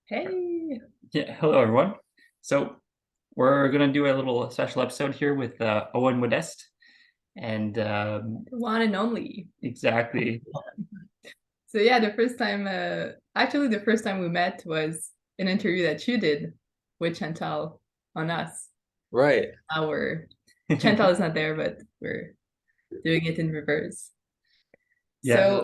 Hey, Yeah, hello everyone. So we're gonna do a little special episode here with Owen Modest, and the one and only. exactly, So yeah, actually the first time we met was an interview that you did with Chantal on us. right. Our Chantal is not there, but we're doing it in reverse. Yeah. So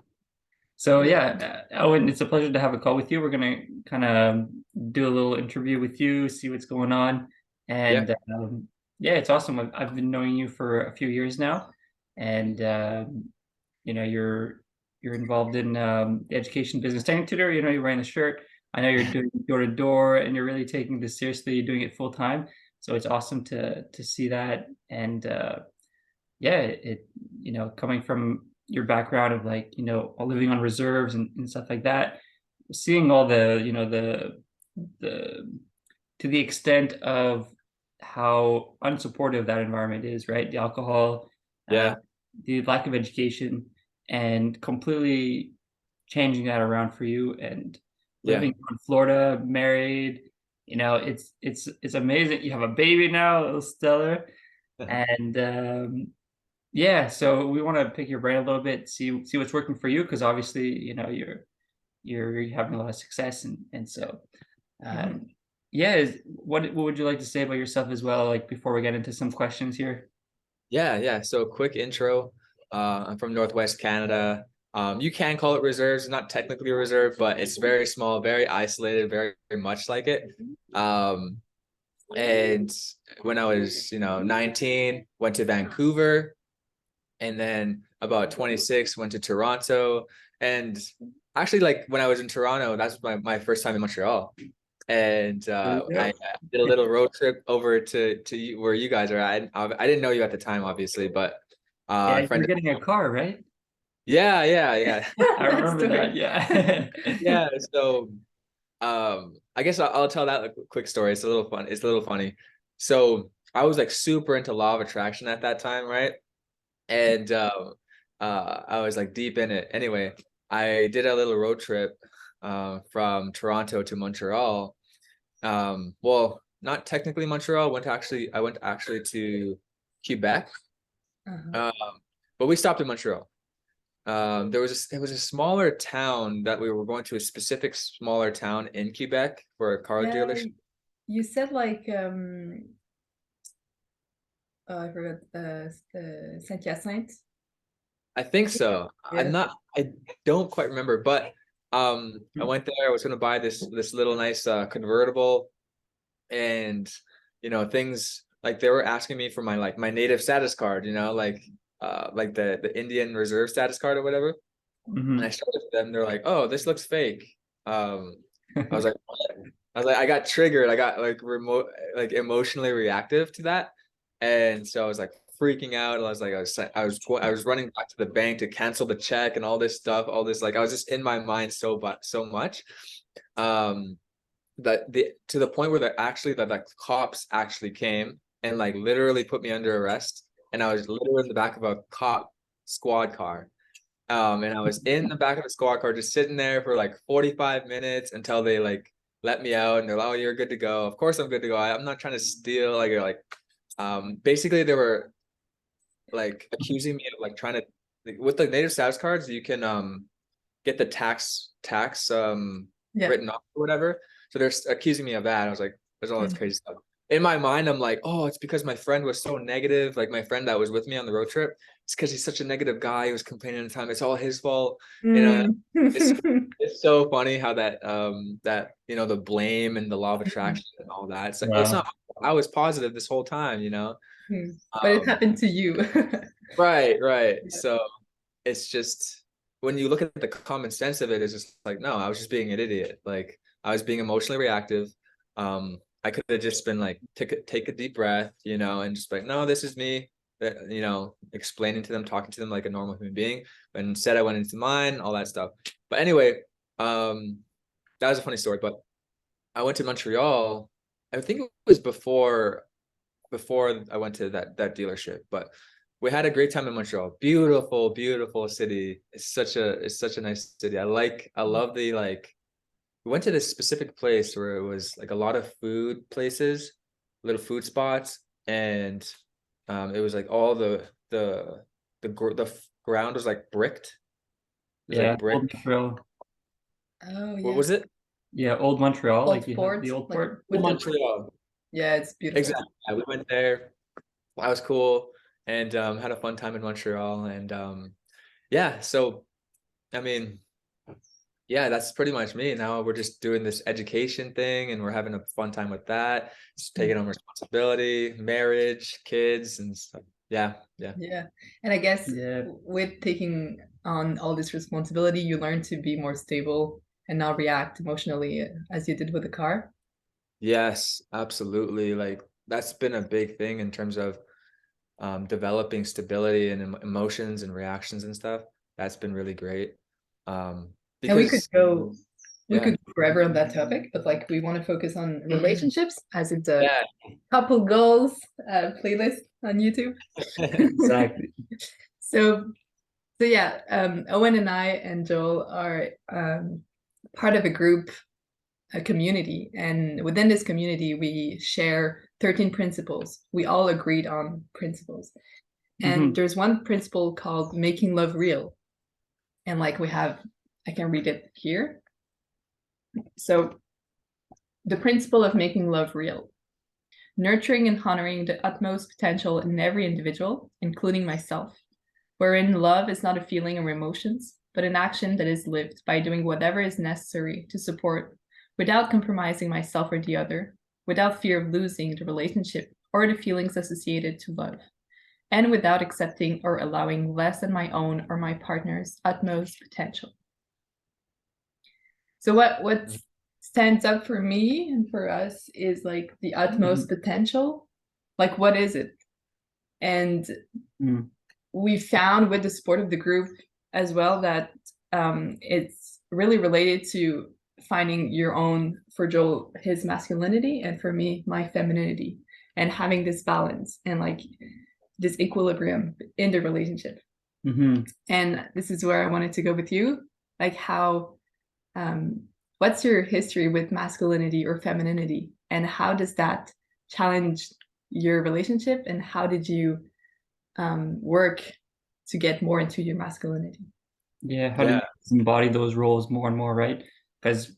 So yeah, yeah, Owen, it's a pleasure to have a call with you. We're gonna kind of do a little interview with you, see what's going on, Yeah, and yeah, it's awesome. I've been knowing you for a few years now, and you're involved in the education business training tutor. You're wearing the shirt. I know you're doing door to door, and you're really taking this seriously. You're doing it full time, so it's awesome to see that. And yeah, coming from your background of like living on reserves and stuff like that, seeing all the the to the extent of how unsupportive that environment is, right? The alcohol, uh, yeah, the lack of education, and completely changing that around for you and yeah. living in Florida, married. It's amazing. You have a baby now, little Stellar, and yeah. So we want to pick your brain a little bit, see what's working for you, because obviously, you're having a lot of success, and so yeah. um, yeah. What would you like to say about yourself as well, like before we get into some questions here? Yeah. So quick intro. I'm from Northwest Canada. You can call it reserves, not technically a reserve, but it's very small, very isolated, very much like it. Um, and when I was, 19, went to Vancouver, and then about 26, went to Toronto. And actually, like when I was in Toronto, that's my first time in Montreal. And There you I go. did a little road trip over to where you guys are at. I didn't know you at the time, obviously, but a Yeah, friend. you're getting a car, right? Yeah. I That remember that. story. Yeah. Yeah. So I guess I'll tell that like, quick story. It's a little fun. It's a little funny. So I was like super into law of attraction at that time, right? And I was like deep in it. Anyway, I did a little road trip from Toronto to Montreal. Well, not technically Montreal. I went actually to Quebec. Uh-huh. Um, but we stopped in Montreal. It was a smaller town that we were going to, a specific smaller town in Quebec for a car Yeah, dealership. you said like oh, I forgot Saint-Hyacinthe. I think so. Yeah. I don't quite remember, but I went there. I was gonna buy this little nice convertible, and things like they were asking me for my native status card, like the Indian Reserve status card or whatever. And I Hmm. showed it to them. They're like, "Oh, this looks fake." I was like, "What?" I was like, I got triggered. I got like emotionally reactive to that, and so I was like freaking out. I was like, I was running back to the bank to cancel the check and all this stuff. All this like I was just in my mind so much, um, that the to the point where the cops actually came and like literally put me under arrest, and I was literally in the back of a cop squad car. And I was in the back of the squad car just sitting there for like 45 minutes until they like let me out, and they're like, "Oh, you're good to go." Of course I'm good to go. I'm not trying to steal, basically they were like accusing me of like trying to like, with the native status cards, you can get the tax Yeah. written off or whatever. So they're accusing me of that. I was like, there's all this crazy stuff. In my mind, I'm like, oh, it's because my friend was so negative. Like my friend that was with me on the road trip, it's because he's such a negative guy. He was complaining all the time. It's all his fault. You know, Mm. it's it's so funny how that the blame and the law of attraction and all that. It's Wow. not. I was positive this whole time. But it Um, happened to you. right. Yeah. So it's just when you look at the common sense of it, it's just like, no, I was just being an idiot. Like I was being emotionally reactive. I could have just been like, take a deep breath, and just like, no, this is me. That explaining to them, talking to them like a normal human being. But instead, I went into mine, all that stuff. But anyway, that was a funny story. But I went to Montreal. I think it was before I went to that dealership. But we had a great time in Montreal. Beautiful, beautiful city. It's such a nice city. I love the like. We went to this specific place where it was like a lot of food places, little food spots, and it was like all the ground was like bricked. It was Yeah, like old brick. Montreal. Oh What yeah. was it? Yeah, old Montreal, like Old you have fort, the old like port. with the Montreal. yeah, it's beautiful. Exactly. Yeah, we went there. That was cool, and had a fun time in Montreal. And yeah, so I mean, yeah, that's pretty much me. Now we're just doing this education thing, and we're having a fun time with that. Just taking on responsibility, marriage, kids, and stuff. Yeah, yeah. Yeah. And I guess Yeah. with taking on all this responsibility, you learn to be more stable and not react emotionally as you did with the car. Yes, absolutely. Like that's been a big thing in terms of developing stability and emotions and reactions and stuff. That's been really great. And Because we yeah, could go forever on that topic, but like we want to focus on relationships as it's a yeah, couple goals playlist on YouTube. Exactly. So so yeah, Owen and I and Joel are part of a group, a community, and within this community we share 13 principles. We all agreed on principles. And Mhm. there's one principle called making love real. And like we have, I can read it here. So the principle of making love real. Nurturing and honoring the utmost potential in every individual, including myself, wherein love is not a feeling or emotions, but an action that is lived by doing whatever is necessary to support without compromising myself or the other, without fear of losing the relationship or the feelings associated to love, and without accepting or allowing less than my own or my partner's utmost potential. So what stands up for me and for us is like the utmost potential. Like what is it? And Mm. we found with the support of the group as well that it's really related to finding your own, for Joel, his masculinity, and for me, my femininity, and having this balance and like this equilibrium in the relationship. Mhm. And this is where I wanted to go with you, like how what's your history with masculinity or femininity, and how does that challenge your relationship, and how did you work to get more into your masculinity? Yeah, how do yeah, you embody those roles more and more, right? Because,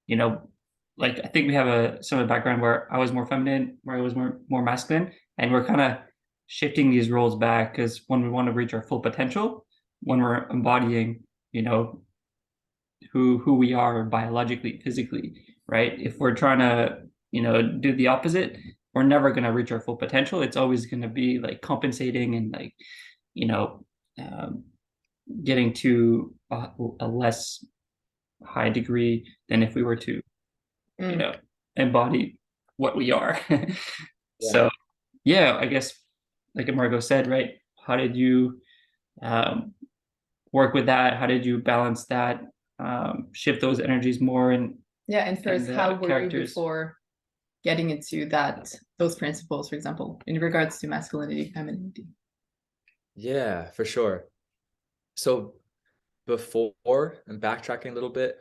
you know, like I think we have a similar background where I was more feminine, where I was more masculine, and we're kind of shifting these roles back because when we want to reach our full potential, when we're embodying, you know, who we are biologically, physically, right? If we're trying to, you know, do the opposite, we're never going to reach our full potential. It's always going to be like compensating and like, you know, um, getting to a less high degree than if we were to, you know, embody what we are. yeah. So yeah, I guess like Margot said, right? How did you um, work with that? How did you balance that? Shift those energies more Yeah, and first, and how were you characters. before getting into those principles, for example, in regards to masculinity, femininity? Yeah, for sure. So before and backtracking a little bit,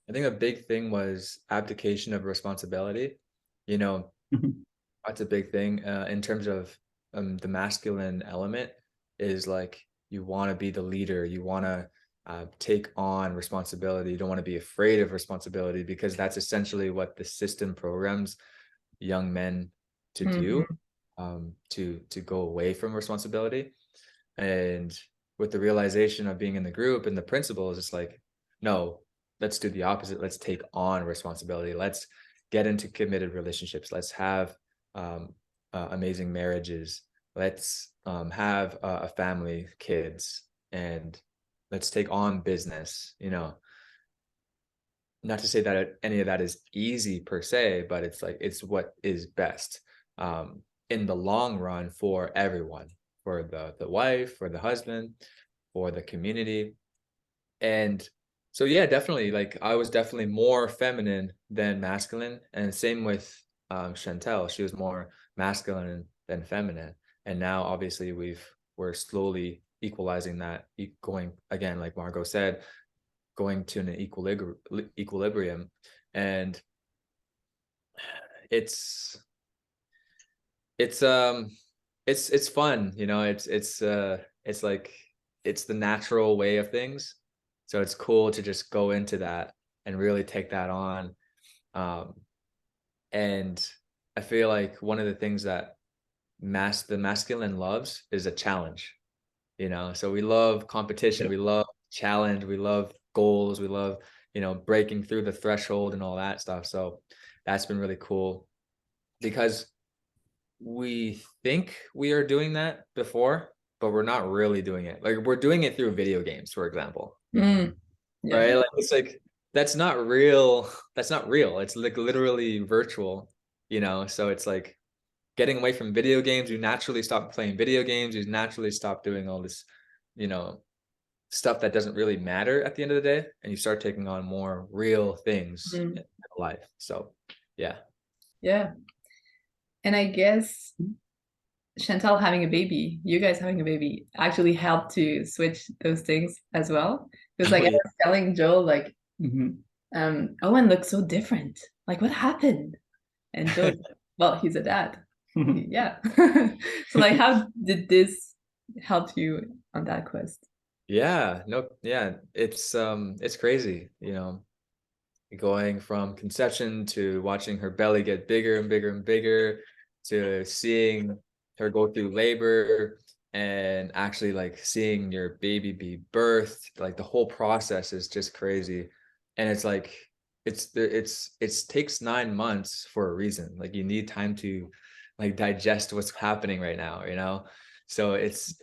I think a big thing was abdication of responsibility. You know, Mhm. that's a big thing in terms of the masculine element is like you want to be the leader, you want to take on responsibility, you don't want to be afraid of responsibility because that's essentially what the system programs young men to do, Mm-hmm. to go away from responsibility. And with the realization of being in the group and the principles, it's like, no, let's do the opposite. Let's take on responsibility. Let's get into committed relationships. Let's have amazing marriages. Let's have a family, kids, and let's take on business. You know, not to say that any of that is easy per se, but it's like it's what is best in the long run for everyone, for the wife, for the husband, for the community. And so yeah, definitely like I was definitely more feminine than masculine, and same with Chantel. She was more masculine than feminine. And now obviously we've we're slowly equalizing that, going again, like Margot said, going to an equilibrium. And it's fun, you know. It's like, it's the natural way of things, so it's cool to just go into that and really take that on. And I feel like one of the things that the masculine loves is a challenge, you know. So we love competition, Yep. we love challenge, we love goals, we love, you know, breaking through the threshold and all that stuff. So that's been really cool, because we think we are doing that before, but we're not really doing it. Like, we're doing it through video games, for example, Yeah. right? Like, it's like, that's not real. That's not real. It's like literally virtual, you know? So it's like, getting away from video games, you naturally stop playing video games, you naturally stop doing all this, you know, stuff that doesn't really matter at the end of the day, and you start taking on more real things in life. So yeah. Yeah. And I guess Chantal having a baby, you guys having a baby, actually helped to switch those things as well. Because like I was telling Joel, like, Owen looks so different. Like, what happened? And Joel, well, he's a dad. Yeah. So like, how did this help you on that quest? Yeah, no, yeah, it's crazy, you know, going from conception to watching her belly get bigger and bigger and bigger, to seeing her go through labor, and actually like seeing your baby be birthed. Like, the whole process is just crazy. And it's like, it takes 9 months for a reason. Like, you need time to like digest what's happening right now, you know. So it's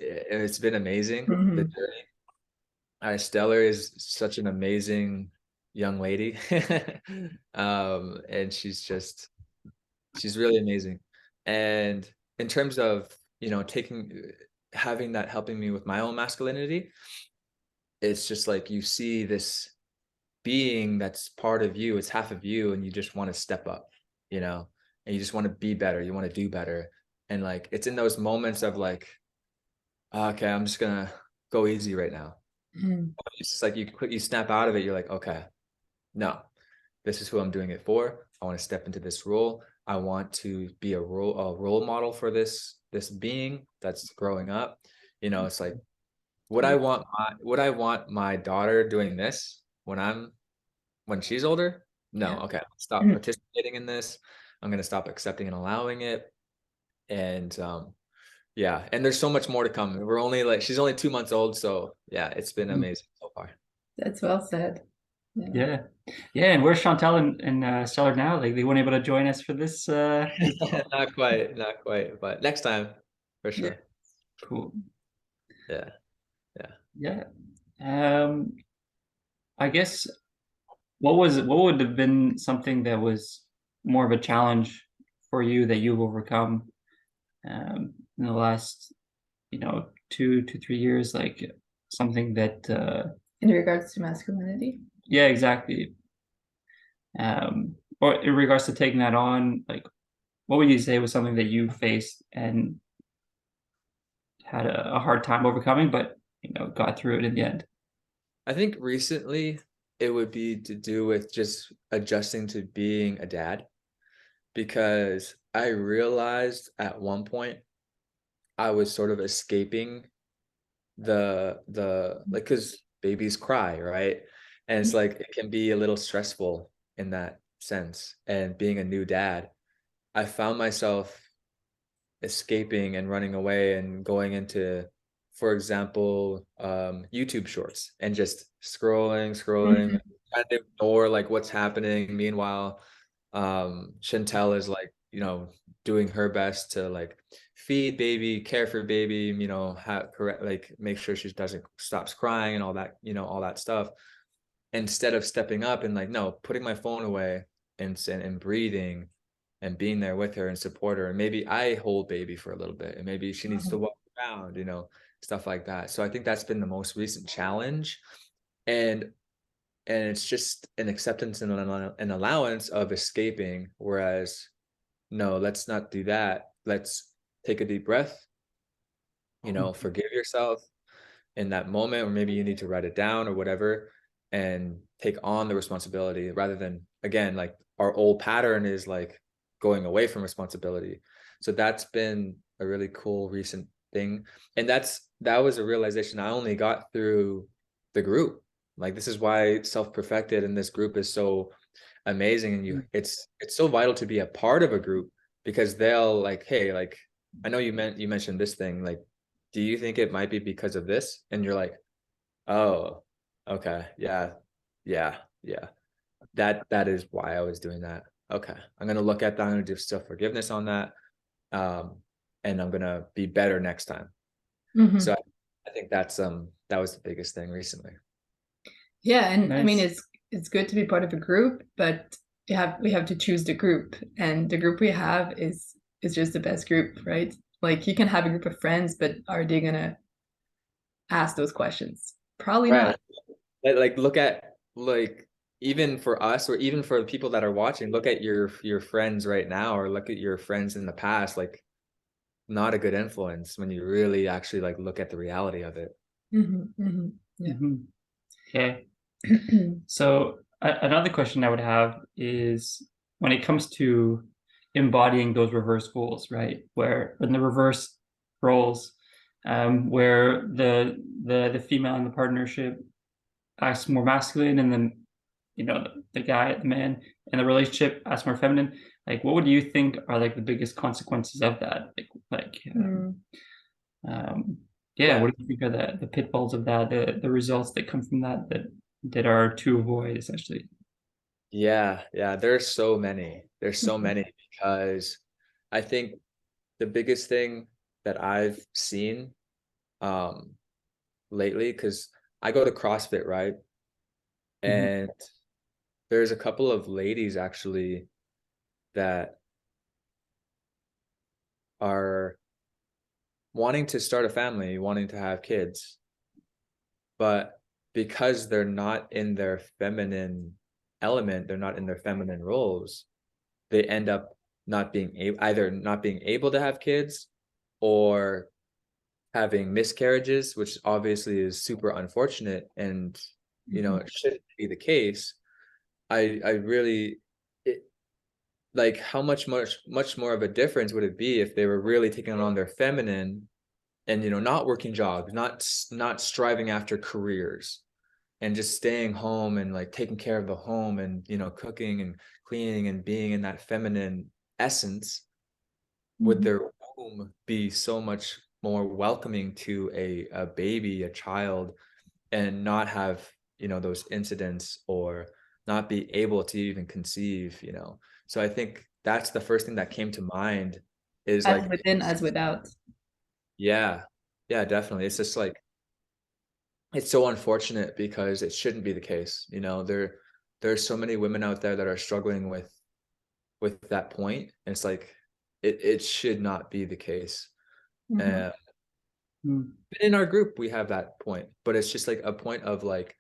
been amazing, the journey. Stellar is such an amazing young lady. And she's really amazing. And in terms of, you know, having that helping me with my own masculinity, it's just like, you see this being that's part of you, it's half of you, and you just want to step up, you know, and you just want to be better, you want to do better. And like, it's in those moments of like, okay, I'm just gonna go easy right now. It's just like, you snap out of it, you're like, okay, no, this is who I'm doing it for. I want to step into this role. I want to be a role model for this being that's growing up. You know, it's like, would I want my daughter doing this when she's older? No. Yeah. Okay, stop participating in this. I'm gonna stop accepting and allowing it. And yeah, and there's so much more to come. We're only like, she's only 2 months old, so yeah, it's been amazing so far. That's well said. Yeah. Yeah. And where's Chantal and Stellar now? Like, they weren't able to join us for this. Not quite, but next time for sure. Cool. Yeah. Yeah. I guess what would have been something that was more of a challenge for you that you've overcome in the last, 2 to 3 years, like something that In regards to masculinity? yeah, exactly. Or in regards to taking that on, like, what would you say was something that you faced and had a hard time overcoming, but got through it in the end? I think recently it would be to do with just adjusting to being a dad, because I realized at one point I was sort of escaping like, because babies cry, right? And it's like, it can be a little stressful in that sense. And being a new dad, I found myself escaping and running away and going into, for example, YouTube shorts, and just scrolling, trying to ignore like what's happening. Meanwhile, Chantel is like, doing her best to like feed baby, care for baby, correct, like make sure she doesn't stops crying and all that, all that stuff. Instead of stepping up and like, no, putting my phone away and breathing and being there with her and support her. And maybe I hold baby for a little bit, and maybe she needs to walk around, stuff like that. So I think that's been the most recent challenge. And it's just an acceptance and an allowance of escaping. Whereas, no, let's not do that. Let's take a deep breath. you know, forgive yourself in that moment, or maybe you need to write it down or whatever, and take on the responsibility rather than, again, like our old pattern is like going away from responsibility. So that's been a really cool recent thing. And that was a realization I only got through the group. Like, this is why Self-Perfected and this group is so amazing. And it's so vital to be a part of a group, because they'll like, hey, like, I know you mentioned this thing, like, do you think it might be because of this? And you're like, oh, okay, yeah, yeah, yeah. That is why I was doing that. Okay, I'm gonna look at that. I'm gonna do self-forgiveness on that, and I'm gonna be better next time. So I think that was the biggest thing recently. Yeah, and I mean, Nice. it's good to be part of a group, but we have to choose the group, and the group we have is just the best group, right? Like, you can have a group of friends, but are they gonna ask those questions? Probably Right. not. Like look at, like, even for us, or even for the people that are watching, look at your friends right now, or look at your friends in the past, like, not a good influence when you really actually like look at the reality of it. Yeah. Okay. So another question I would have is, when it comes to embodying those reverse goals, right? Where in the reverse roles, where the female in the partnership acts more masculine, and then the man in the relationship acts more feminine. Like, what would you think are like the biggest consequences of that? Um, yeah, Yeah. what do you think are the pitfalls of that, the results that come from that are to avoid, essentially? Yeah, there's so many. There's so many, because I think the biggest thing that I've seen um lately, because I go to CrossFit, right? Mhm, And there's a couple of ladies actually that are wanting to start a family, wanting to have kids, but because they're not in their feminine element, they're not in their feminine roles, they end up not being able, either not being able to have kids, or having miscarriages, which obviously is super unfortunate, and it shouldn't be the case. I really, it, like, how much more of a difference would it be if they were really taking on their feminine, and not working jobs, not striving after careers, and just staying home and like taking care of the home, and cooking and cleaning and being in that feminine essence. Would their womb be so much more welcoming to a baby, a child, and not have those incidents, or not be able to even conceive. So I think that's the first thing that came to mind, is As like, within, as without. yeah, yeah, definitely. It's just like, it's so unfortunate, because it shouldn't be the case. There's so many women out there that are struggling with that point, and it's like, it should not be the case. Mhm. And mm, in our group we have that point, but it's just like a point of like,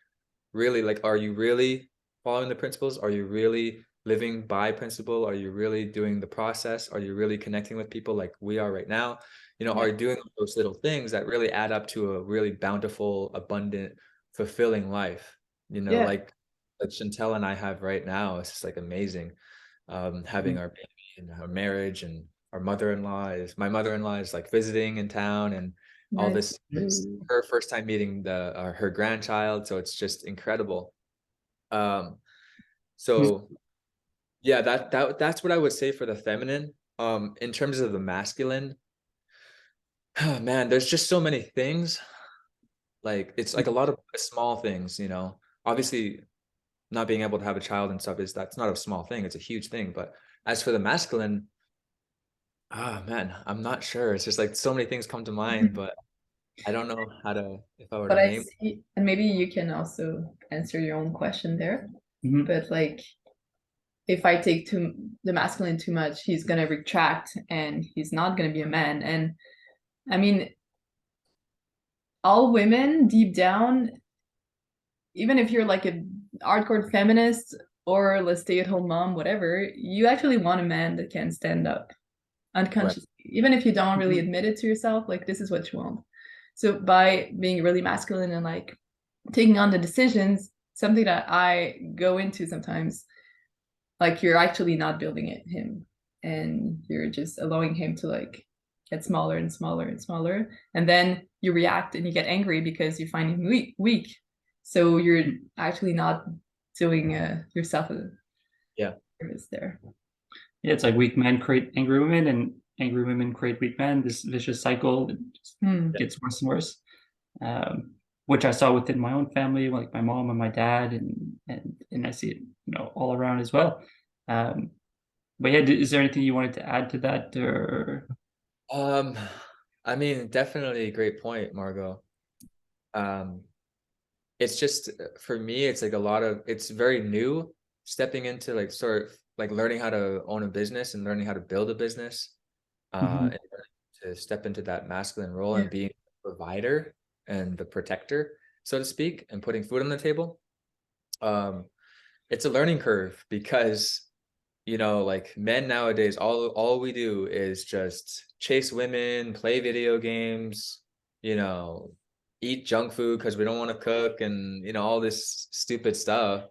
really, like, are you really following the principles? Are you really living by principle? Are you really doing the process? Are you really connecting with people like we are right now? Are Yeah. you doing those little things that really add up to a really bountiful, abundant, fulfilling life? Yeah. Like Chantel and I have right now. It's just like amazing. Having mm, our baby and our marriage, and my mother-in-law is like visiting in town, and all Nice. this is her first time meeting her grandchild, so it's just incredible. Um, mm. so yeah, that's what I would say for the feminine. In terms of the masculine, man, there's just so many things. Like, it's like a lot of small things. Obviously, not being able to have a child and stuff, that's not a small thing, it's a huge thing. But as for the masculine, man, I'm not sure. It's just like so many things come to mind, but I don't know how to, if I were But to I name. see, and maybe you can also answer your own question there. Mhm. But like, if I take the masculine too much, he's gonna retract and he's not gonna be a man. And I mean, all women deep down, even if you're like a hardcore feminist or let's stay-at-home mom, whatever, you actually want a man that can stand up Right. unconsciously, even if you don't really Mhm. admit it to yourself. Like, this is what you want. So by being really masculine and like taking on the decisions, something that I go into sometimes, like you're actually not building him, and you're just allowing him to like get smaller and smaller and smaller, and then you react and you get angry because you find him weak. So you're actually not doing yourself a Yeah. service there. Yeah, it's like weak men create angry women, and angry women create weak men. This vicious cycle just gets worse and worse. Which I saw within my own family, like my mom and my dad, and I see it, you know, all around as well. But yeah, is there anything you wanted to add to that, or? I mean, definitely a great point, Margot. It's just for me, it's like it's very new stepping into like sort of like learning how to own a business and learning how to build a business, and to step into that masculine role and being a provider and the protector, so to speak, and putting food on the table. It's a learning curve because, you know, like men nowadays, all we do is just chase women, play video games, you know, eat junk food because we don't want to cook, and you know, all this stupid stuff.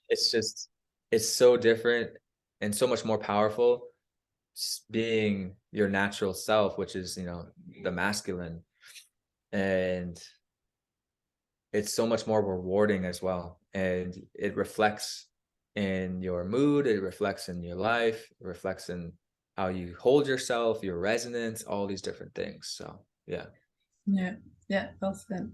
It's so different and so much more powerful being your natural self, which is, you know, the masculine, and it's so much more rewarding as well, and it reflects in your mood, it reflects in your life, it reflects in how you hold yourself, your resonance, all these different things. So yeah. Well said.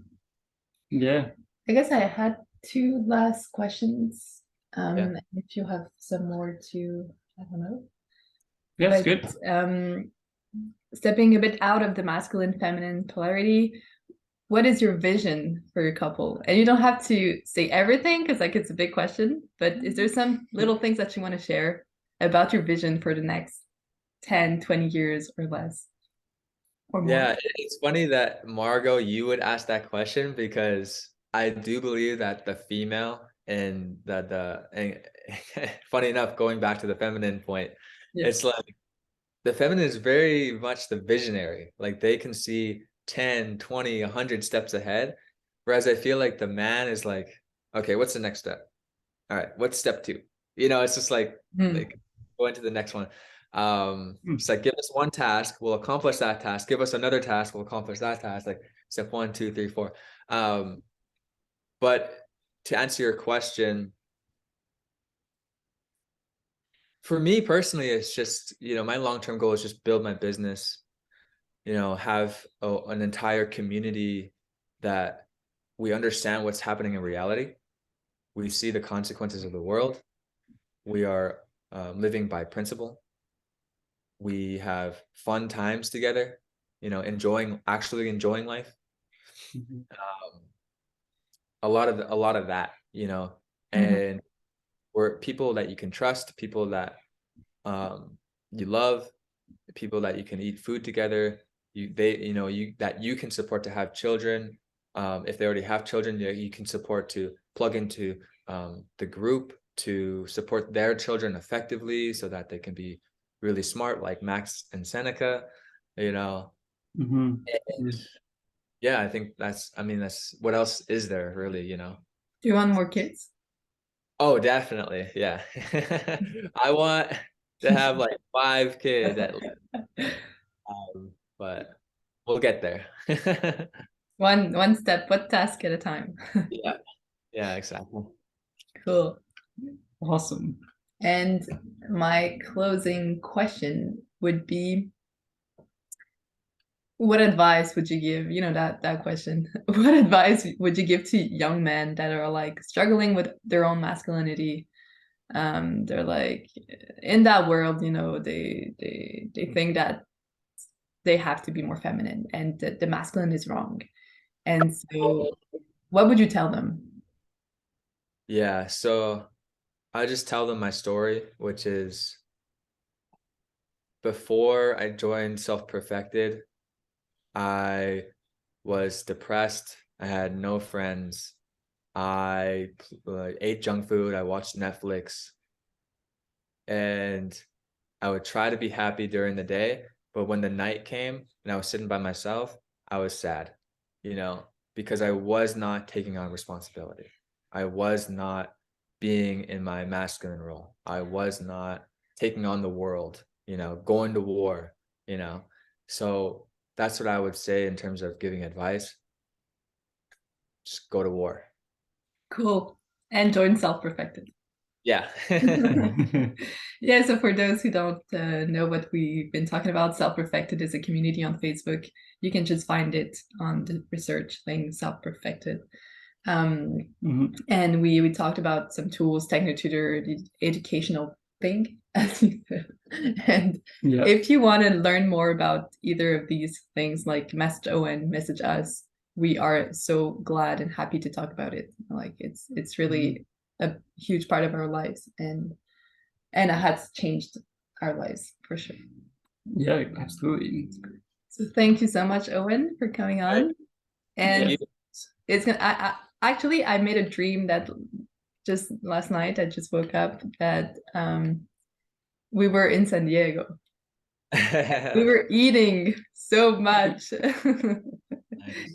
Yeah, I guess I had two last questions. If you have some more to, I don't know. yeah, that's good. Stepping a bit out of the masculine feminine polarity, what is your vision for your couple? And you don't have to say everything because like it's a big question, but is there some little things that you want to share about your vision for the next 10, 20 years or less? Or more? Yeah, it's funny that Margot, you would ask that question, because I do believe that the female and and funny enough, going back to the feminine point, it's like the feminine is very much the visionary. Like they can see 10, 20, 100 steps ahead. Whereas I feel like the man is like, okay, what's the next step? All right, what's step 2? You know, it's just like go into the next one. It's like, give us one task, we'll accomplish that task. Give us another task, we'll accomplish that task. Like step 1, 2, 3, 4. But to answer your question, for me personally, it's just, you know, my long-term goal is just build my business, you know, have an entire community that we understand what's happening in reality. We see the consequences of the world. We are living by principle. We have fun times together, you know, actually enjoying life. A lot of that, you know, and we're people that you can trust, people that you love, people that you can eat food together, that you can support to have children. If they already have children, you can support to plug into the group to support their children effectively so that they can be really smart, like Max and Seneca, you know. And yeah, I think that's what else is there really, you know? Do you want more kids? Oh, definitely. Yeah. I want to have like 5 kids at least. But we'll get there. One step, one task at a time. Yeah. Yeah, exactly. Cool. Awesome. And my closing question would be, what advice would you give? You know, that question. What advice would you give to young men that are like struggling with their own masculinity? They're like in that world, you know, they think that they have to be more feminine and that the masculine is wrong. And so what would you tell them? Yeah, so I just tell them my story, which is before I joined Self Perfected, I was depressed. I had no friends. I ate junk food. I watched Netflix, and I would try to be happy during the day. But when the night came and I was sitting by myself, I was sad, you know, because I was not taking on responsibility. I was not being in my masculine role. I was not taking on the world, you know, going to war, you know. So that's what I would say in terms of giving advice. Just go to war. Cool. And join Self-Perfected. Yeah. Yeah, so for those who don't know what we've been talking about, Self-Perfected is a community on Facebook. You can just find it on the research link, Self-Perfected. And we talked about some tools, Technotutor, the educational thing, as you said. And if you want to learn more about either of these things, like message Owen, message us. We are so glad and happy to talk about it. Like it's really a huge part of our lives, and it has changed our lives for sure. Yeah, absolutely. So thank you so much, Owen, for coming on. And it's gonna actually I made a dream that just last night. I just woke up that we were in San Diego. We were eating so much.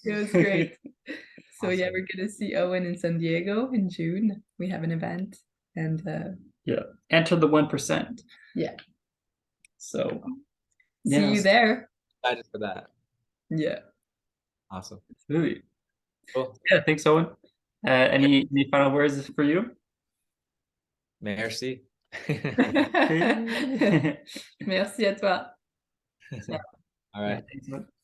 It was great. So yeah, we're gonna see Owen in San Diego in June. We have an event, and yeah, enter the 1%. Yeah. So see you there. Excited for that. Yeah. Awesome. Absolutely. Cool. Yeah, thanks, Owen. Any final words for you? Merci. Merci à toi. All right. Yeah, thanks,